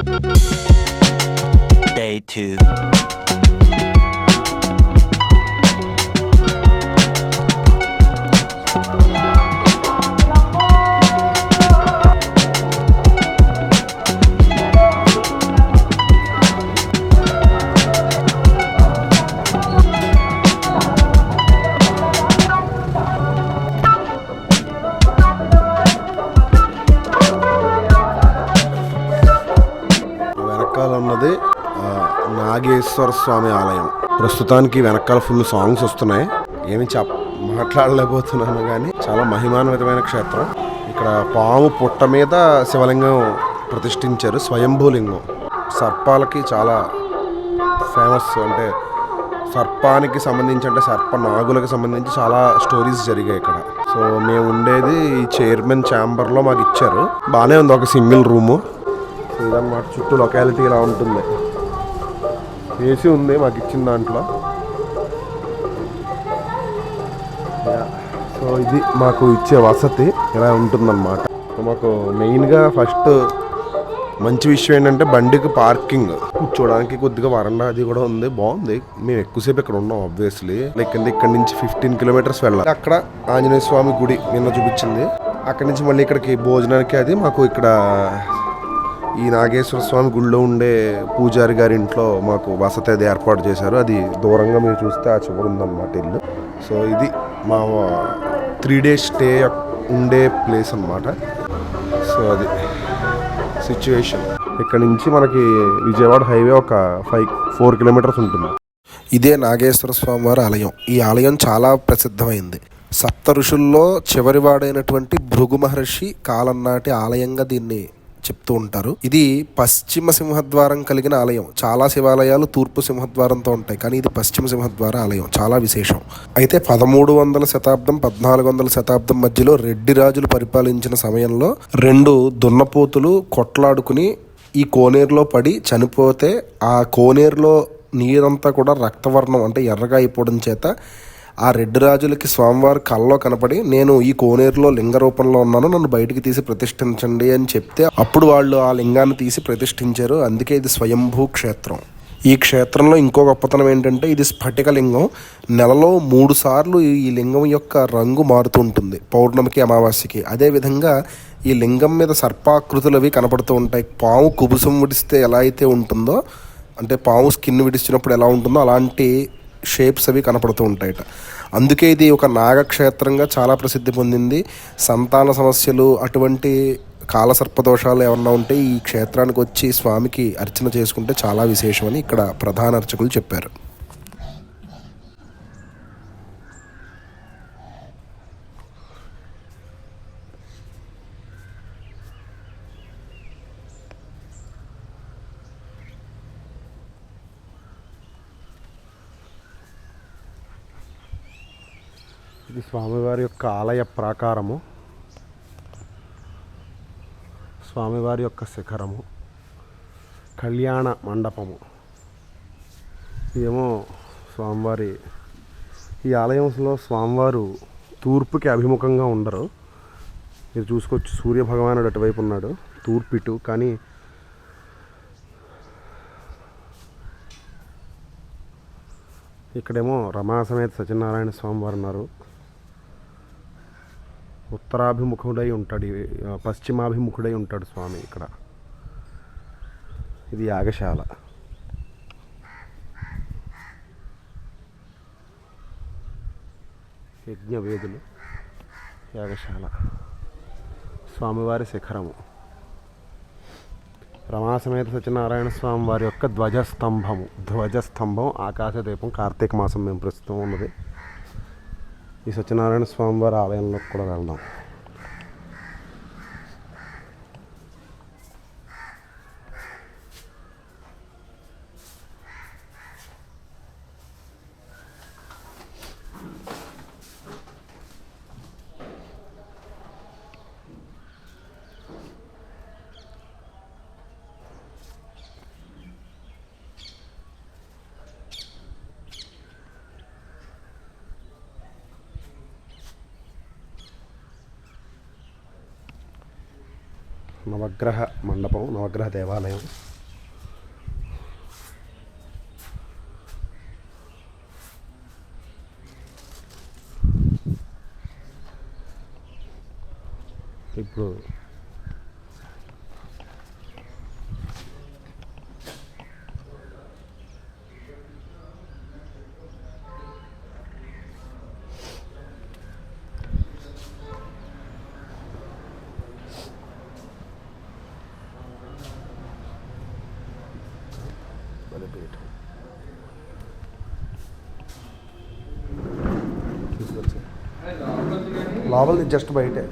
Day 2. వెనకాల ఉన్నది నాగేశ్వర స్వామి ఆలయం. ప్రస్తుతానికి వెనకాల ఫుల్ సాంగ్స్ వస్తున్నాయి. ఏమి మాట్లాడలేకపోతున్నాను కానీ చాలా మహిమాన్వితమైన క్షేత్రం. ఇక్కడ పాము పుట్ట మీద శివలింగం ప్రతిష్ఠించారు. స్వయంభూలింగం. సర్పాలకి చాలా ఫేమస్. అంటే సర్పానికి సంబంధించి, అంటే సర్ప నాగులకు సంబంధించి చాలా స్టోరీస్ జరిగాయి ఇక్కడ. సో మేము ఉండేది ఈ చైర్మన్ ఛాంబర్లో మాకు ఇచ్చారు. బాగానే ఉంది, ఒక సింగిల్ రూము. ఇదన్నమాట చుట్టూ లొకాలిటీ ఇలా ఉంటుంది. ఏసీ ఉంది మాకు ఇచ్చిన దాంట్లో. సో ఇది మాకు ఇచ్చే వసతి ఇలా ఉంటుందన్నమాట. మాకు మెయిన్గా ఫస్ట్ మంచి విషయం ఏంటంటే బండికి పార్కింగ్, కూర్చోడానికి కొద్దిగా వరండా అది కూడా ఉంది. బాగుంది. మేము ఎక్కువసేపు ఇక్కడ ఉన్నాం ఆబ్వియస్లీ. లైక్ ఇక్కడ నుంచి 15 కిలోమీటర్స్ వెళ్ళాలి. అక్కడ ఆంజనేయ స్వామి గుడి నిన్న చూపించింది. అక్కడి నుంచి మళ్ళీ ఇక్కడికి భోజనానికి అది మాకు ఇక్కడ ఈ నాగేశ్వర స్వామి గుడిలో ఉండే పూజారి గారి ఇంట్లో మాకు వసతి అది ఏర్పాటు చేశారు. అది దూరంగా మీరు చూస్తే ఆ చివరి ఉందన్నమాట ఇల్లు. సో ఇది మా 3 days స్టే ఉండే ప్లేస్ అన్నమాట. సో అది సిచ్యువేషన్. ఇక్కడ నుంచి మనకి విజయవాడ హైవే ఒక 4 కిలోమీటర్స్ ఉంటుంది. ఇదే నాగేశ్వర స్వామి వారి ఆలయం. ఈ ఆలయం చాలా ప్రసిద్ధమైంది. సప్త ఋషుల్లో చివరివాడైనటువంటి భృగు మహర్షి కాలం నాటి ఆలయంగా దీన్ని చెప్తూ ఉంటారు. ఇది పశ్చిమ సింహద్వారం కలిగిన ఆలయం. చాలా శివాలయాలు తూర్పు సింహద్వారంతో ఉంటాయి, కానీ ఇది పశ్చిమ సింహద్వార ఆలయం. చాలా విశేషం. అయితే 1300 శతాబ్దం 1400 శతాబ్దం మధ్యలో రెడ్డి రాజులు పరిపాలించిన సమయంలో 2 దున్నపోతులు కొట్లాడుకుని ఈ కోనేరులో పడి చనిపోతే ఆ కోనేరులో నీరంతా కూడా రక్తవర్ణం, అంటే ఎర్రగా అయిపోవడం చేత ఆ రెడ్డి రాజులకి స్వామివారు కల్లో కనపడి, నేను ఈ కోనేరులో లింగ రూపంలో ఉన్నాను, నన్ను బయటికి తీసి ప్రతిష్ఠించండి అని చెప్తే అప్పుడు వాళ్ళు ఆ లింగాన్ని తీసి ప్రతిష్ఠించారు. అందుకే ఇది స్వయంభూ క్షేత్రం. ఈ క్షేత్రంలో ఇంకో గొప్పతనం ఏంటంటే ఇది స్ఫటిక లింగం. నెలలో 3 సార్లు ఈ లింగం యొక్క రంగు మారుతూ ఉంటుంది, పౌర్ణమికి అమావాస్యకి. అదేవిధంగా ఈ లింగం మీద సర్పాకృతులు అవి కనపడుతూ ఉంటాయి. పాము కుబుసం విడిస్తే ఎలా అయితే ఉంటుందో, అంటే పాము స్కిన్ విడిచినప్పుడు ఎలా ఉంటుందో అలాంటి షేప్స్ అవి కనపడుతూ ఉంటాయట. అందుకే ఇది ఒక నాగక్షేత్రంగా చాలా ప్రసిద్ధి పొందింది. సంతాన సమస్యలు, అటువంటి కాలసర్పదోషాలు ఏమన్నా ఉంటే ఈ క్షేత్రానికి వచ్చి స్వామికి అర్చన చేసుకుంటే చాలా విశేషమని ఇక్కడ ప్రధాన అర్చకులు చెప్పారు. ఇది స్వామివారి యొక్క ఆలయ ప్రాకారము, స్వామివారి యొక్క శిఖరము, కళ్యాణ మండపము. ఇదేమో స్వామివారి. ఈ ఆలయంలో స్వామివారు తూర్పుకి అభిముఖంగా ఉండరు. మీరు చూసుకోవచ్చు, సూర్యభగవానుడు అటువైపు ఉన్నాడు, తూర్పు ఇటు. కానీ ఇక్కడేమో రమాసమేత సత్యనారాయణ స్వామివారు ఉన్నారు. ఉత్తరాభిముఖుడై ఉంటాడు, పశ్చిమాభిముఖుడై ఉంటాడు స్వామి ఇక్కడ. ఇది యాగశాల. యజ్ఞవేదులు, యాగశాల, స్వామివారి శిఖరము, రమాసమేత సత్యనారాయణ స్వామి వారి యొక్క ధ్వజస్తంభం, ఆకాశదీపం. కార్తీక మాసం మేము ప్రస్తుతం ఉన్నది. ఈ సత్యనారాయణ స్వామి వారి ఆలయంలోకి కూడా వెళ్దాం. నవగ్రహ మండపం, నవగ్రహ దేవాలయం. ఇప్పుడు లోపలిది జస్ట్ బయటే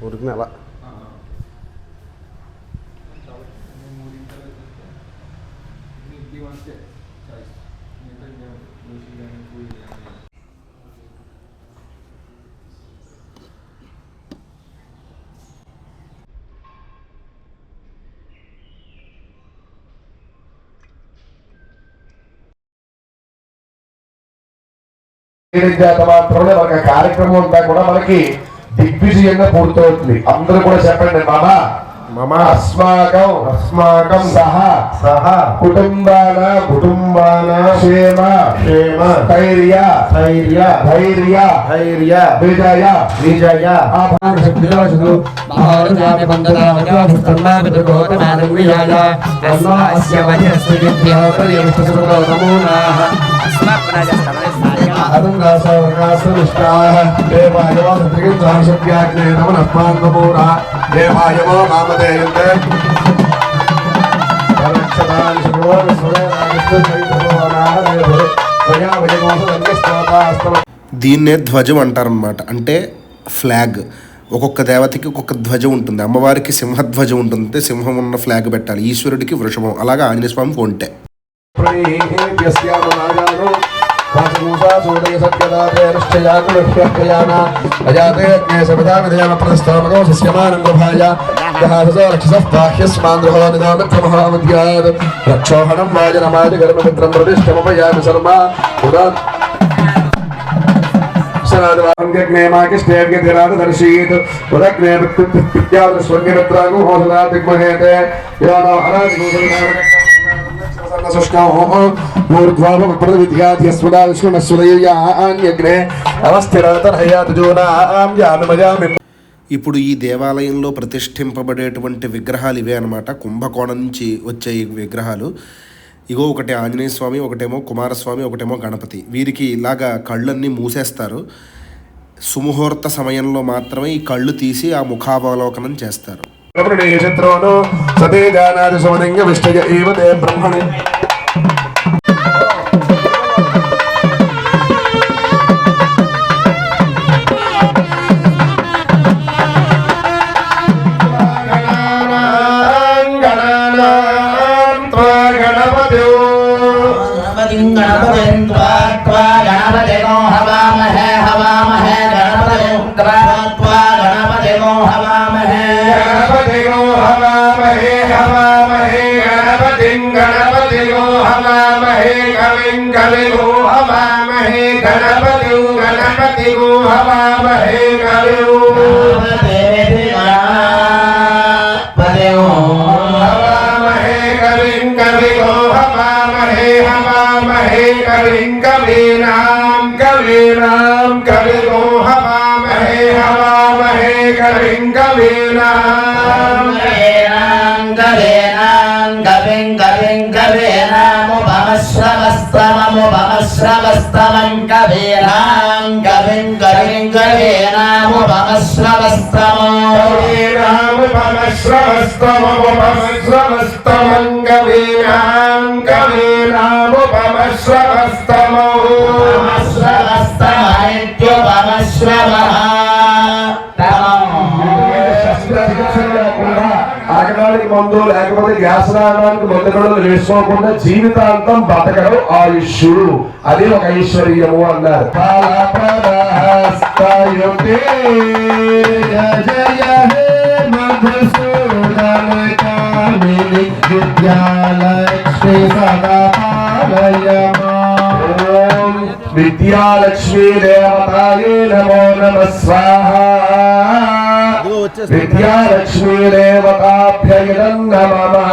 ఊరికి నెల మాత్రమే మనకి కార్యక్రమం అంతా కూడా మనకి దిగ్విజయంగా పూర్తవుతుంది. అందరూ కూడా చెప్పండి మమ అస్మాకం సహ కుటుంబాన క్షేమ ధైర్య విజయ దీన్నే ధ్వజం అంటారనమాట. అంటే ఫ్లాగ్. ఒక్కొక్క దేవతకి ఒక్కొక్క ధ్వజం ఉంటుంది. అమ్మవారికి సింహధ్వజం ఉంటుంది, సింహం ఉన్న ఫ్లాగ్ పెట్టాలి. ఈశ్వరుడికి వృషభం, అలాగా ఆంజనేయ స్వామికి ఒంటె. రక్షోహణం వాజనమాది గర్భమిత్రం ప్రతిష్టమపయామి శర్మ దర్శీత్ ఉదగ్నే స్వర్గమిత్రాగు హోసదా దిగ్మహేతే ఇప్పుడు ఈ దేవాలయంలో ప్రతిష్ఠింపబడేటువంటి విగ్రహాలు ఇవే అనమాట. కుంభకోణం నుంచి వచ్చే ఈ విగ్రహాలు. ఇగో ఒకటి ఆంజనేయ స్వామి, ఒకటేమో కుమారస్వామి, ఒకటేమో గణపతి. వీరికి ఇలాగా కళ్ళన్నీ మూసేస్తారు. సుముహూర్త సమయంలో మాత్రమే ఈ కళ్ళు తీసి ఆ ముఖావలోకనం చేస్తారు. బ్రహ్మణి మందు లేకపోతే గ్యాస్ రావడానికి మందులు వేసుకోకుండా జీవితాంతం బతకడం ఆయుష్యుడు. అది ఒక ఐశ్వర్యము అన్నారు. విద్యాలక్ష్మీ దేవతాయే నమో నమః స్వాహా. విద్యాలక్ష్మీ దేవతాభ్యయం నమః.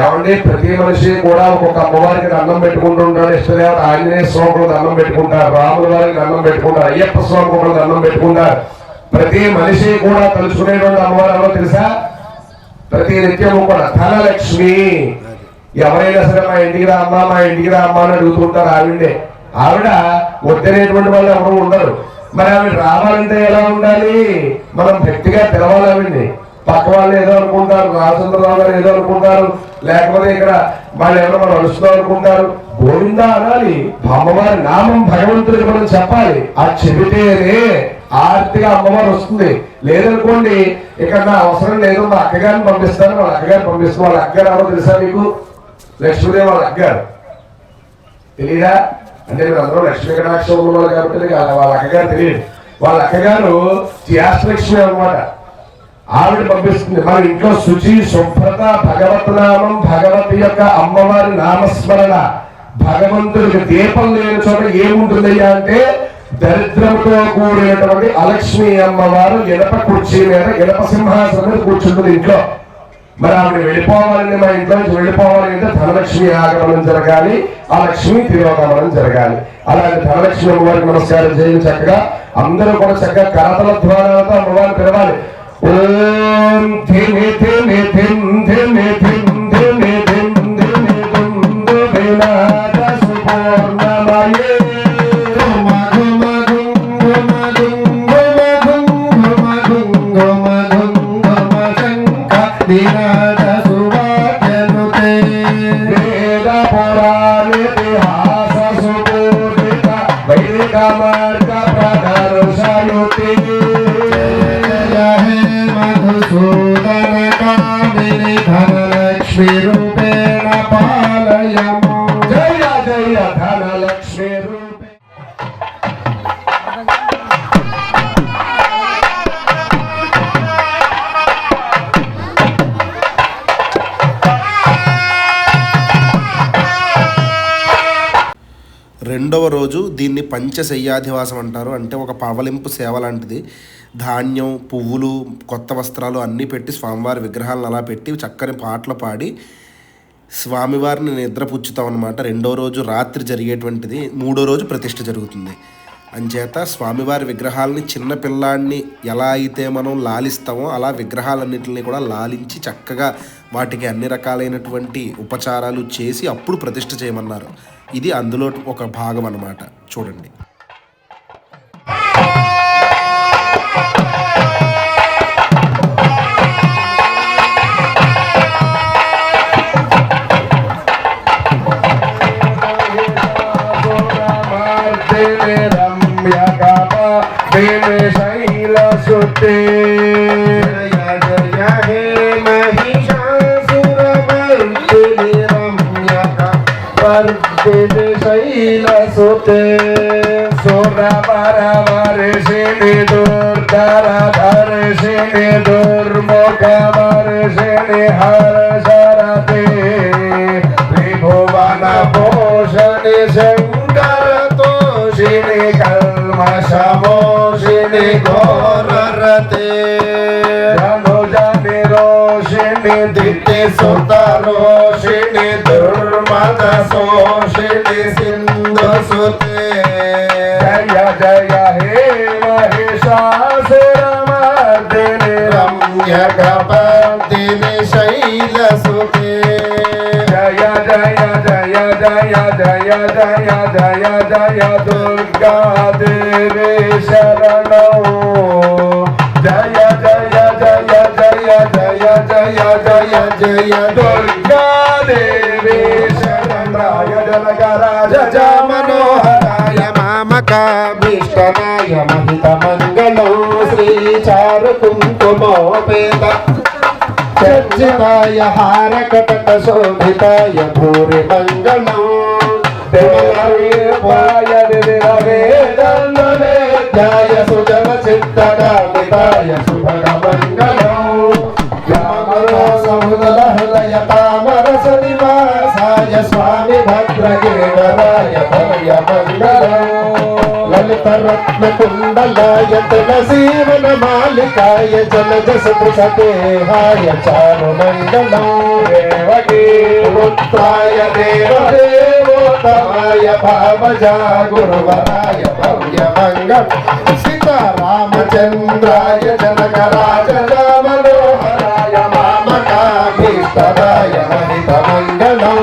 ఏమండి, ప్రతి మనిషి కూడా ఒక్కొక్క అమ్మవారికి దండం పెట్టుకుంటూ ఉంటాడు. ఇష్టదేవత ఆంజనేయ స్వామికి దండం పెట్టుకుంటారు, రాముల వారికి దండం పెట్టుకుంటారు, అయ్యప్ప స్వామికి దండం పెట్టుకుంటారు. ప్రతి మనిషి కూడా తలుచుకునేటువంటి అమ్మవారు ఎవరో తెలుసా? ప్రతి నిత్యము కూడా ధనలక్ష్మి. ఎవరైనా సరే మా ఇంటికి రా అమ్మా, మా ఇంటికి రా అమ్మా అని అడుగుతుంటారు. ఆవిడ వద్దనేటువంటి వాళ్ళు ఎవరు ఉండరు. మరి ఆవిడ రావాలంటే ఎలా ఉండాలి? మనం గట్టిగా తెలవాలి ఆవిడ్ని. పక్క వాళ్ళు ఏదో అనుకుంటారు, రామచంద్రరావు గారు ఏదో అనుకుంటారు, లేకపోతే ఇక్కడ వాళ్ళు ఎవరో మనం అలుస్తున్నాం అనుకుంటారు. గోవిందా అనాలి, అమ్మవారి నామం భగవంతుడికి మనం చెప్పాలి. ఆ చెబితేనే ఆర్తిగా అమ్మవారు వస్తుంది. లేదనుకోండి, ఇక్కడ నా అవసరం లేదు, మా అక్కగారిని పంపిస్తాను, వాళ్ళ అక్కగారిని పంపిస్తాను. వాళ్ళ అక్కగారు ఎవరో తెలుసా మీకు? లక్ష్మీదేవి వాళ్ళ అక్కగారు. తెలీదా? అంటే మీరు అందరూ లక్ష్మీ కటాక్షం ఉన్నవాళ్ళు కాబట్టి వాళ్ళ అక్కగారు తెలియదు. వాళ్ళ అక్కగారు త్యాసలక్ష్మి అన్నమాట. ఆవిడ పంపిస్తుంది. మన ఇంట్లో శుచి, శుభ్రత, భగవత్ నామం, భగవతి యొక్క అమ్మవారి నామస్మరణ, భగవంతుడికి దీపం లేని చోట ఏముంటుందయ్యా అంటే దరిద్రంతో కూడినటువంటి అలక్ష్మి అమ్మవారు ఇనప కుర్చీ మీద, ఇనప సింహాసనం మీద కూర్చుంటుంది ఇంట్లో. మరి ఆవిడ వెళ్ళిపోవాలని, మా ఇంట్లో నుంచి వెళ్ళిపోవాలి అంటే ధనలక్ష్మి ఆగమనం జరగాలి, ఆ లక్ష్మి తిరోగమనం జరగాలి. అలాంటి ధనలక్ష్మి అమ్మవారికి నమస్కారం చేయండి. చక్కగా అందరూ కూడా చక్కగా కరతల ధ్వానాలతో అమ్మవారిని పిలవాలి. ఓం ధిమి ధిమి ధిమ్ ధిమి ధిమ్ ధిమి ధిమ్ ధిమి ధిమ్ దుబినాద సుపూర్ణమయే వినాద సువాక్యనుతే వేద పురాణ ఇతిహాస సుబోధిత వైదిక మార్గ ప్రదర్శయుతే హే మధుసూదన కామిని ధనలక్ష్మి రూపేణ పాలయము. జయ జయ ధనలక్ష్మి రూపే. రెండవ రోజు దీన్ని పంచశయ్యాధివాసం అంటారు. అంటే ఒక పవలింపు సేవ లాంటిది. ధాన్యం, పువ్వులు, కొత్త వస్త్రాలు అన్నీ పెట్టి స్వామివారి విగ్రహాలను అలా పెట్టి చక్కని పాటలు పాడి స్వామివారిని నిద్రపుచ్చుతాం అన్నమాట. రెండో రోజు రాత్రి జరిగేటువంటిది. మూడో రోజు ప్రతిష్ఠ జరుగుతుంది. అంచేత స్వామివారి విగ్రహాలని చిన్న పిల్లాడిని ఎలా అయితే మనం లాలిస్తామో అలా విగ్రహాలన్నింటినీ కూడా లాలించి చక్కగా వాటికి అన్ని రకాలైనటువంటి ఉపచారాలు చేసి అప్పుడు ప్రతిష్ఠ చేయమన్నారు. ఇది అందులో ఒక భాగం అన్నమాట. చూడండి. శైలసుతే జయ జయ హే మహిషాసురమర్దిని రమ్యక వర్ధిని శైలసుతే సురవరవర్షిణి దుర్ధర ధర్షిణి దుర్ముఖవర్షిణి హర్షరతే త్రిభువన పోషణి శంకర తోషిణి కల్మషమోషిణి ఘోరరతే ధనుజ నిరోషిణి దితి సుత రోషిణి దుర్మద శోషిణి సింధు సుతే జయ జయ హే మహిషాసురమర్దిని రమ్యకపర్దిని శైలసుతే జయ జయ జయ జయ జయ జయ జయ జయ దుర్గా దేవి శరణం జయ జయ జయ జయ జయ జయ జయ జయ దుర్గా దేవి శరణాయ జనకరాజ మనోహరాయ మామకాభీష్టనాయ మహిత మంగళం శ్రీచారు కుంకుమోపేత చర్చితాయ హారకటక శోభితాయ భూరి మంగళం దేవాయ వేదాయ సుజన చిత్తగామితాయ శుభగ మంగళం సముదల హృదయ తామరస నివాసాయ స్వామి భద్రగేవరాయ భయ మంగళం లలిత రత్న కుండలాయ తులసీవన మాలికాయ జలజ సదేహాయ చారు మంగళం దేవకీ పుత్రాయ దేవదేవోత్తమాయ భావజా గురువరాయ భవ్య మంగళం సీతారామచంద్ర రామచంద్రాయ జనకరాజ మనోహరాయ మామకాభీష్టదాయ మహితమంగళం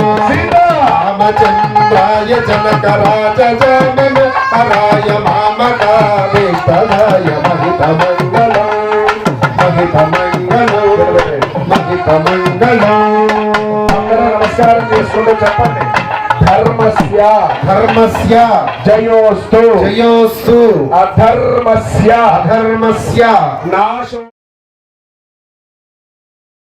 రామచంద్రాయ జనకరాజ మనోహరాయ మామకాభీష్టదాయ మహితమంగళం మహితమంగళం మహితమంగళం. అందరూ నమస్కారం చేసుకుంటూ చెప్పండి. ధర్మస్య ధర్మస్య జయోస్తు జయోస్తు అధర్మస్య అధర్మస్య నాశం.